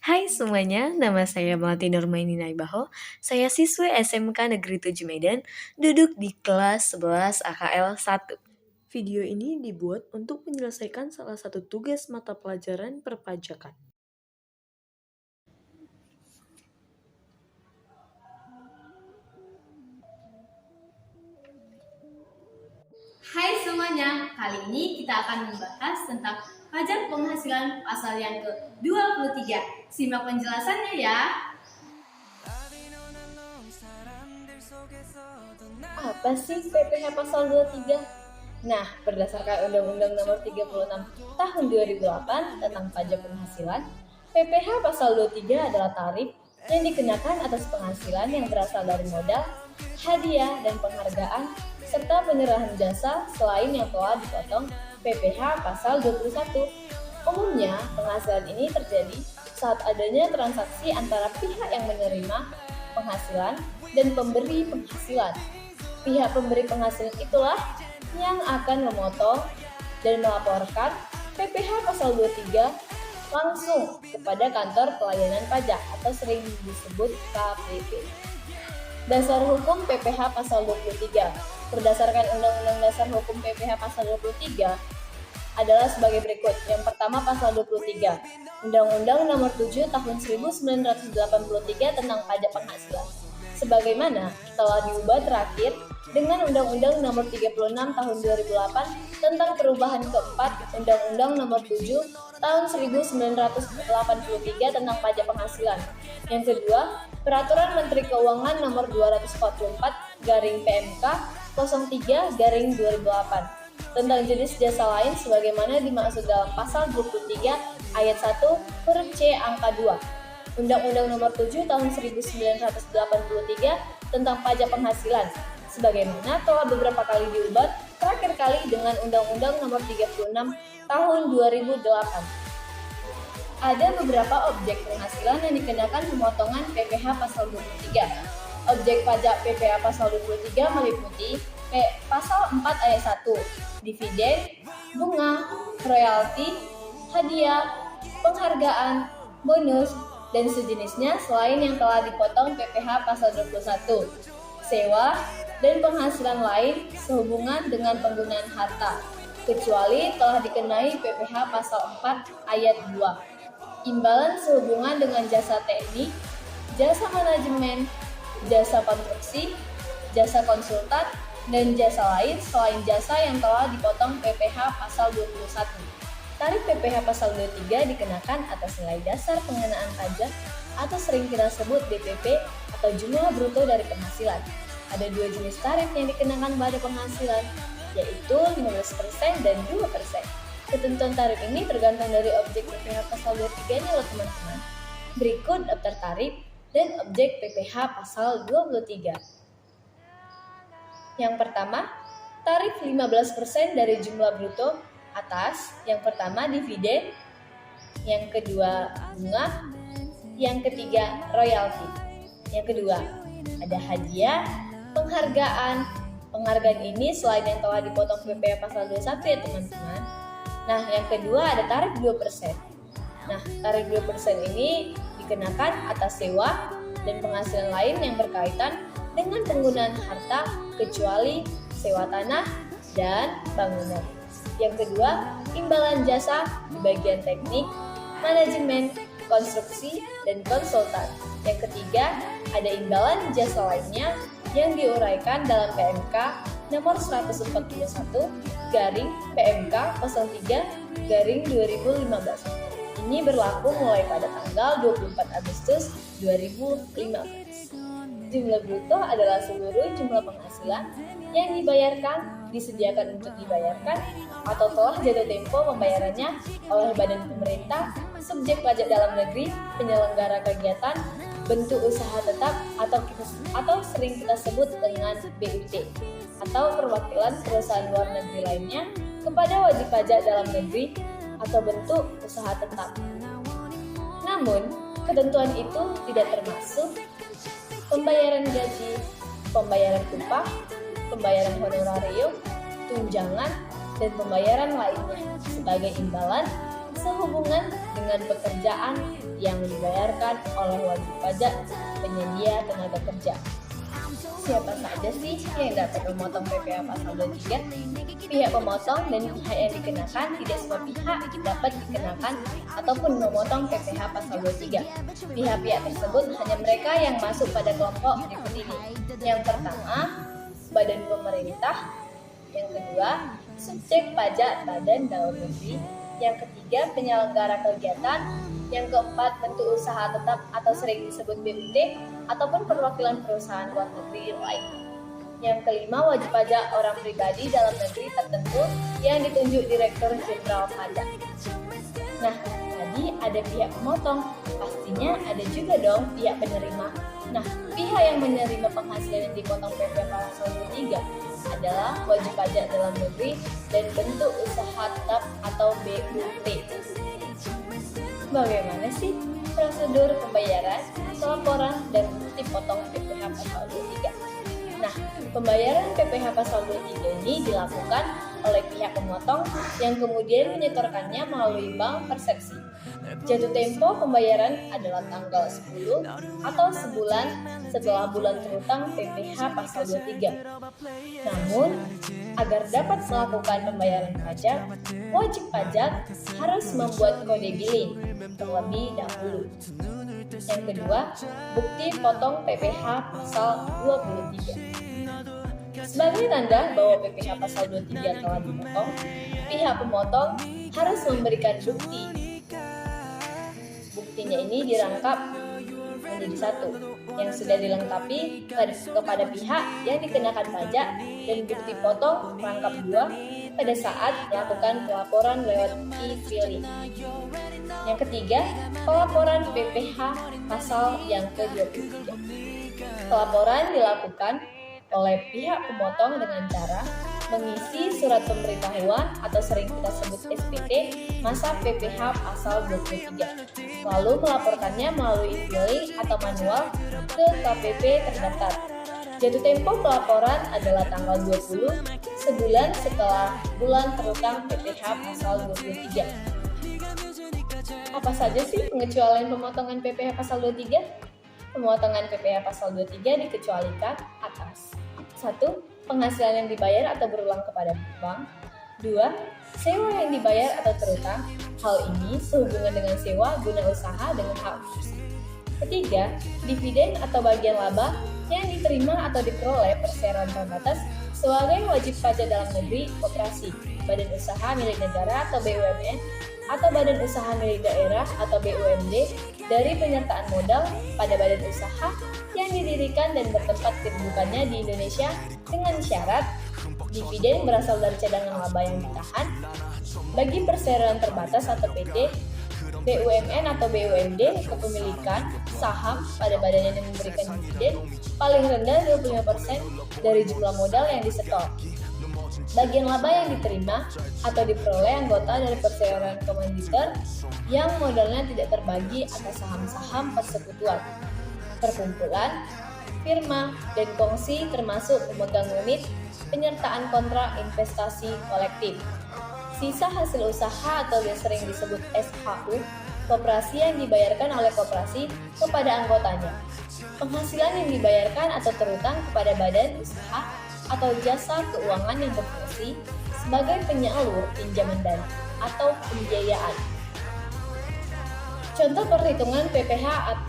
Hai semuanya, nama saya Melati Nurmaini Naibaho. Saya siswi SMK Negeri 7 Medan, duduk di kelas 11 AKL 1. Video ini dibuat untuk menyelesaikan salah satu tugas mata pelajaran perpajakan. Hai semuanya, kali ini kita akan membahas tentang pajak penghasilan pasal yang ke-23. Simak penjelasannya ya. Apa sih PPh pasal 23? Nah, berdasarkan Undang-Undang Nomor 36 Tahun 2008 tentang pajak penghasilan, PPh pasal 23 adalah tarif yang dikenakan atas penghasilan yang berasal dari modal, hadiah, dan penghargaan, serta penyerahan jasa selain yang telah dipotong PPh pasal 21. Umumnya, penghasilan ini terjadi saat adanya transaksi antara pihak yang menerima penghasilan dan pemberi penghasilan. Pihak pemberi penghasilan itulah yang akan memotong dan melaporkan PPh pasal 23 langsung kepada kantor pelayanan pajak atau sering disebut KPP. Dasar hukum PPh pasal 23. Berdasarkan Undang-Undang Dasar Hukum PPh pasal 23 adalah sebagai berikut. Yang pertama pasal 23. Undang-Undang Nomor 7 Tahun 1983 tentang pajak penghasilan. Sebagaimana telah diubah terakhir dengan Undang-Undang Nomor 36 Tahun 2008 tentang perubahan keempat Undang-Undang Nomor 7 Tahun 1983 tentang pajak penghasilan. Yang kedua, Peraturan Menteri Keuangan Nomor 244/PMK 03/2008 tentang jenis jasa lain sebagaimana dimaksud dalam pasal 23 ayat 1 huruf C angka 2. Undang-Undang Nomor 7 Tahun 1983 tentang pajak penghasilan sebagaimana telah beberapa kali diubah, terakhir kali dengan Undang-Undang Nomor 36 Tahun 2008. Ada beberapa objek penghasilan yang dikenakan pemotongan PPh pasal 23. Objek pajak PPh pasal 23 meliputi pasal 4 ayat 1, dividen, bunga, royalti, hadiah, penghargaan, bonus, dan sejenisnya selain yang telah dipotong PPh pasal 21, sewa, dan penghasilan lain sehubungan dengan penggunaan harta, kecuali telah dikenai PPh pasal 4 ayat 2. Imbalan sehubungan dengan jasa teknik, jasa manajemen, jasa konstruksi, jasa konsultan, dan jasa lain selain jasa yang telah dipotong PPh pasal 21. Tarif PPh pasal 23 dikenakan atas nilai dasar pengenaan pajak atau sering kita sebut DPP atau jumlah bruto dari penghasilan. Ada dua jenis tarif yang dikenakan pada penghasilan, yaitu 15% dan 2%. Ketentuan tarif ini tergantung dari objek PPh pasal 23-nya loh teman-teman. Berikut daftar tarif dan objek PPh pasal 23. Yang pertama, tarif 15% dari jumlah bruto atas yang pertama dividen, yang kedua bunga, yang ketiga royalti. Yang kedua, ada hadiah, penghargaan. Penghargaan ini selain yang telah dipotong PPh pasal 21 ya teman-teman. Nah, yang kedua ada tarif 2%. Nah, tarif 2% ini dikenakan atas sewa dan penghasilan lain yang berkaitan dengan penggunaan harta kecuali sewa tanah dan bangunan. Yang kedua, imbalan jasa di bagian teknik, manajemen, konstruksi, dan konsultan. Yang ketiga, ada imbalan jasa lainnya yang diuraikan dalam PMK nomor 141/PMK 03/2015. Ini berlaku mulai pada tanggal 24 Agustus 2015. Jumlah bruto adalah seluruh jumlah penghasilan yang dibayarkan, disediakan untuk dibayarkan, atau telah jatuh tempo pembayarannya oleh badan pemerintah, subjek pajak dalam negeri, penyelenggara kegiatan, bentuk usaha tetap, atau sering kita sebut dengan BUT, atau perwakilan perusahaan luar negeri lainnya kepada wajib pajak dalam negeri atau bentuk usaha tetap. Namun, ketentuan itu tidak termasuk pembayaran gaji, pembayaran upah, pembayaran honorarium, tunjangan, dan pembayaran lainnya sebagai imbalan sehubungan dengan pekerjaan yang dibayarkan oleh wajib pajak penyedia tenaga kerja. Siapa saja sih yang dapat memotong PPh pasal 23? Pihak pemotong dan pihak yang dikenakan. Tidak semua pihak dapat dikenakan ataupun memotong PPh pasal 23. Pihak-pihak tersebut hanya mereka yang masuk pada kelompok berikut ini. Yang pertama, badan pemerintah. Yang kedua, subjek pajak badan dalam negeri. Yang ketiga, penyelenggara kegiatan. Yang keempat, bentuk usaha tetap atau sering disebut BUT ataupun perwakilan perusahaan luar negeri lain. Yang kelima, wajib pajak orang pribadi dalam negeri tertentu yang ditunjuk Direktur Jenderal Pajak. Nah, tadi ada pihak pemotong, pastinya ada juga dong pihak penerima. Nah, pihak yang menerima penghasilan yang dipotong PPh pasal 23 adalah wajib pajak dalam negeri dan bentuk usaha tetap atau BUT. Bagaimana sih prosedur pembayaran, pelaporan, dan bukti potong PPh pasal 23? Nah, pembayaran PPh pasal 23 ini dilakukan oleh pihak pemotong yang kemudian menyetorkannya melalui bank persepsi. Jatuh tempo pembayaran adalah tanggal 10 atau sebulan setelah bulan terutang PPh pasal 23. Namun, agar dapat melakukan pembayaran pajak, wajib pajak harus membuat kode billing terlebih dahulu. Yang kedua, bukti potong PPh pasal 23. Sebagai tanda bahwa PPh pasal 23 telah dipotong, pihak pemotong harus memberikan bukti. Buktinya ini dirangkap menjadi satu, yang sudah dilengkapi kepada pihak yang dikenakan pajak, dan bukti potong rangkap 2 pada saat melakukan pelaporan lewat e-filing. Yang ketiga, pelaporan PPh pasal yang ke-23. Pelaporan dilakukan oleh pihak pemotong dengan cara mengisi surat pemberitahuan atau sering kita sebut SPT masa PPh pasal 23, lalu melaporkannya melalui e-filing atau manual ke KPP terdaftar. Jatuh tempo pelaporan adalah tanggal 20 sebulan setelah bulan terutang PPh pasal 23. Apa saja sih pengecualian pemotongan PPh pasal 23? Pemotongan PPh pasal 23 dikecualikan atas: 1. Penghasilan yang dibayar atau berulang kepada bank. 2. Sewa yang dibayar atau terutang. Hal ini sehubungan dengan sewa guna usaha dengan hak khusus. 3. Dividen atau bagian laba yang diterima atau diperoleh perseroan terbatas sebagai wajib pajak dalam negeri, koperasi, badan usaha milik negara atau BUMN, atau badan usaha milik daerah atau BUMD dari penyertaan modal pada badan usaha yang didirikan dan bertempat kedudukannya di Indonesia dengan syarat dividen berasal dari cadangan laba yang ditahan bagi perseroan terbatas atau PT, BUMN atau BUMD kepemilikan saham pada badan yang memberikan dividen paling rendah 25% dari jumlah modal yang disetor. Bagian laba yang diterima atau diperoleh anggota dari perseroan komanditer yang modalnya tidak terbagi atas saham-saham persekutuan, perkumpulan, firma, dan kongsi termasuk pemegang unit, penyertaan kontrak investasi kolektif. Sisa hasil usaha atau yang sering disebut SHU, koperasi yang dibayarkan oleh koperasi kepada anggotanya. Penghasilan yang dibayarkan atau terutang kepada badan usaha atau jasa keuangan yang berfungsi sebagai penyalur pinjaman dana atau pembiayaan. Contoh perhitungan PPh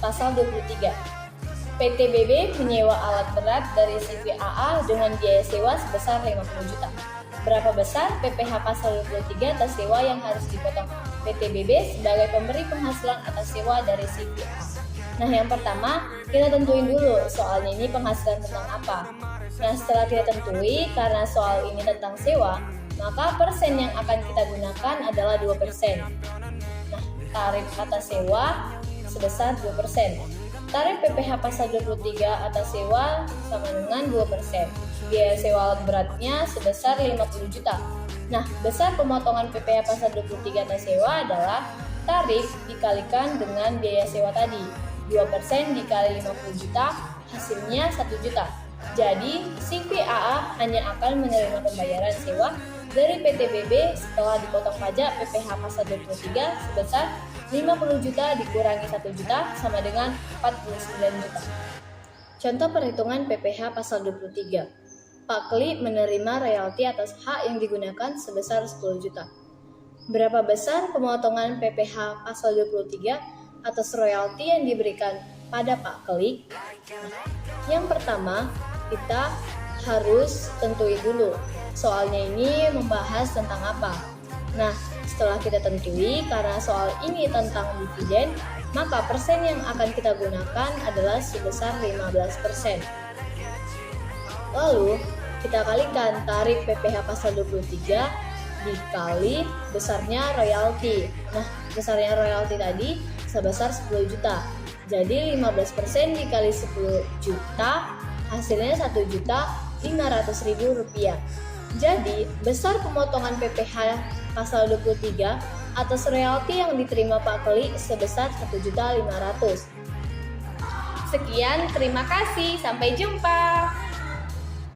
pasal 23. PTBB menyewa alat berat dari CVAA dengan biaya sewa sebesar 50 juta. Berapa besar PPh pasal 23 atas sewa yang harus dipotong PTBB sebagai pemberi penghasilan atas sewa dari CVAA? Nah, yang pertama, kita tentuin dulu soalnya ini penghasilan tentang apa. Nah, setelah kita tentui, karena soal ini tentang sewa, maka persen yang akan kita gunakan adalah 2%. Nah, tarif atas sewa sebesar 2%. Tarif PPh pasal 23 atas sewa sama dengan 2%. Biaya sewa alat beratnya sebesar 50 juta. Nah, besar pemotongan PPh pasal 23 atas sewa adalah tarif dikalikan dengan biaya sewa tadi. 2% dikali 50 juta, hasilnya 1 juta. Jadi, CVAA hanya akan menerima pembayaran sewa dari PTBB setelah dipotong pajak PPh pasal 23 sebesar 50 juta dikurangi 1 juta sama dengan 49 juta. Contoh perhitungan PPh pasal 23. Pak Kli menerima royalti atas hak yang digunakan sebesar 10 juta. Berapa besar pemotongan PPh pasal 23 atas royalti yang diberikan pada Pak Kli? Yang pertama, kita harus tentuin dulu. Soalnya ini membahas tentang apa? Nah, setelah kita tentui, karena soal ini tentang dividen, maka persen yang akan kita gunakan adalah sebesar 15%. Lalu, kita kalikan tarif PPh pasal 23 dikali besarnya royalti. Nah, besarnya royalti tadi sebesar 10 juta. Jadi 15% dikali 10 juta, hasilnya 1.500.000 rupiah. Jadi, besar pemotongan PPh pasal 23 atas royalti yang diterima Pak Kli sebesar 1.500.000. Sekian, terima kasih. Sampai jumpa.